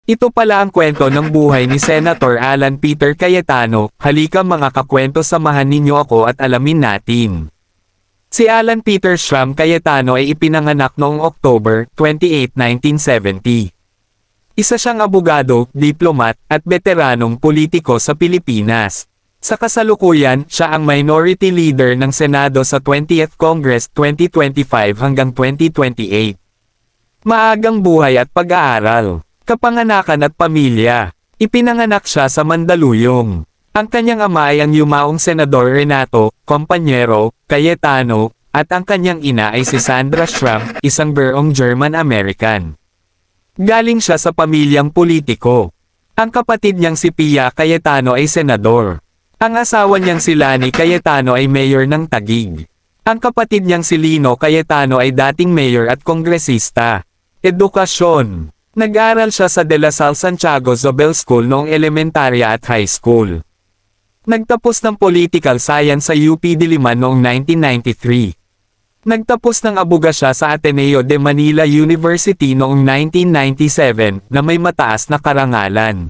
Ito pala ang kwento ng buhay ni Senator Alan Peter Cayetano. Halika mga kakwento, samahan ninyo ako at alamin natin. Si Alan Peter Schramm Cayetano ay ipinanganak noong October 28, 1970. Isa siyang abogado, diplomat, at veteranong politiko sa Pilipinas. Sa kasalukuyan, siya ang Minority Leader ng Senado sa 20th Congress 2025 hanggang 2028. Maagang buhay at pag-aaral. Kapanganakan at pamilya. Ipinanganak siya sa Mandaluyong. Ang kanyang ama ay ang yumaong Senador Renato Compañero Cayetano, at ang kanyang ina ay si Sandra Schramm, isang buong German-American. Galing siya sa pamilyang politiko. Ang kapatid niyang si Pia Cayetano ay senador. Ang asawa niyang si Lani Cayetano ay mayor ng Taguig. Ang kapatid niyang si Lino Cayetano ay dating mayor at kongresista. Edukasyon. Nag-aral siya sa De La Salle Santiago Zobel School noong elementarya at high school. Nagtapos ng Political Science sa UP Diliman noong 1993. Nagtapos ng abogasya sa Ateneo de Manila University noong 1997 na may mataas na karangalan.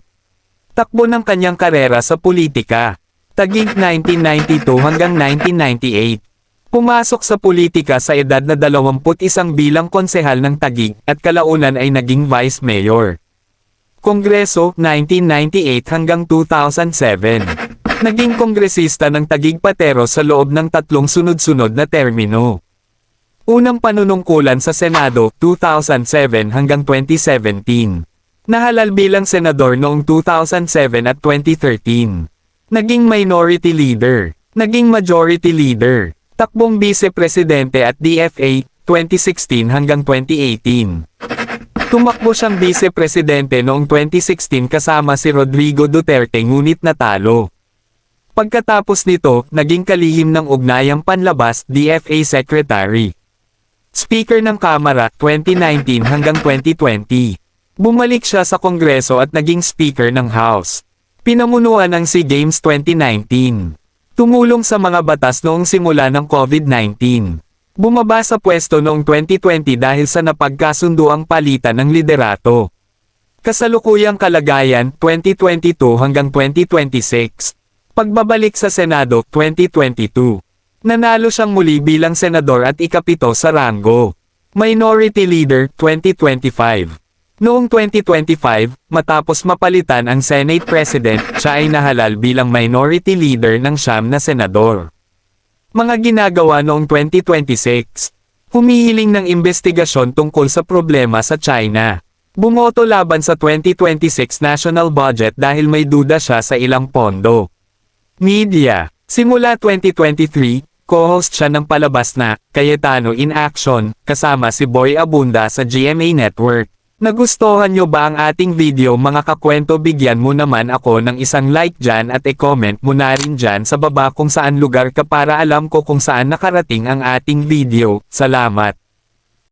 Takbo ng kanyang karera sa politika. Taguig 1992 hanggang 1998. Pumasok sa politika sa edad na 21 bilang konsehal ng Taguig at kalaunan ay naging vice mayor. Kongreso 1998 hanggang 2007. Naging kongresista ng Taguig Patero sa loob ng 3 sunod-sunod na termino. Unang panunungkulan sa Senado 2007 hanggang 2017. Nahalal bilang senador noong 2007 at 2013. Naging minority leader. Naging majority leader. Takbong Vice-Presidente at DFA, 2016 hanggang 2018. Tumakbo siyang Vice-Presidente noong 2016 kasama si Rodrigo Duterte ngunit natalo. Pagkatapos nito, naging kalihim ng Ugnayang Panlabas, DFA Secretary. Speaker ng Kamara, 2019 hanggang 2020. Bumalik siya sa Kongreso at naging Speaker ng House. Pinamunuan ang SEA Games 2019. Tumulong sa mga batas noong simula ng COVID-19. Bumaba sa pwesto noong 2020 dahil sa napagkasunduang palitan ng liderato. Kasalukuyang kalagayan 2022 hanggang 2026. Pagbabalik sa Senado 2022. Nanalo siyang muli bilang senador at ikapito sa ranggo. Minority Leader 2025. Noong 2025, matapos mapalitan ang Senate President, siya ay nahalal bilang Minority Leader ng siyam na senador. Mga ginagawa noong 2026. Humihiling ng investigasyon tungkol sa problema sa China. Bumoto laban sa 2026 national budget dahil may duda siya sa ilang pondo. Media. Simula 2023, co-host siya ng palabas na Cayetano in Action, kasama si Boy Abunda sa GMA Network. Nagustuhan nyo ba ang ating video mga kakwento? Bigyan mo naman ako ng isang like dyan at e-comment mo na rin dyan sa baba kung saan lugar ka para alam ko kung saan nakarating ang ating video. Salamat!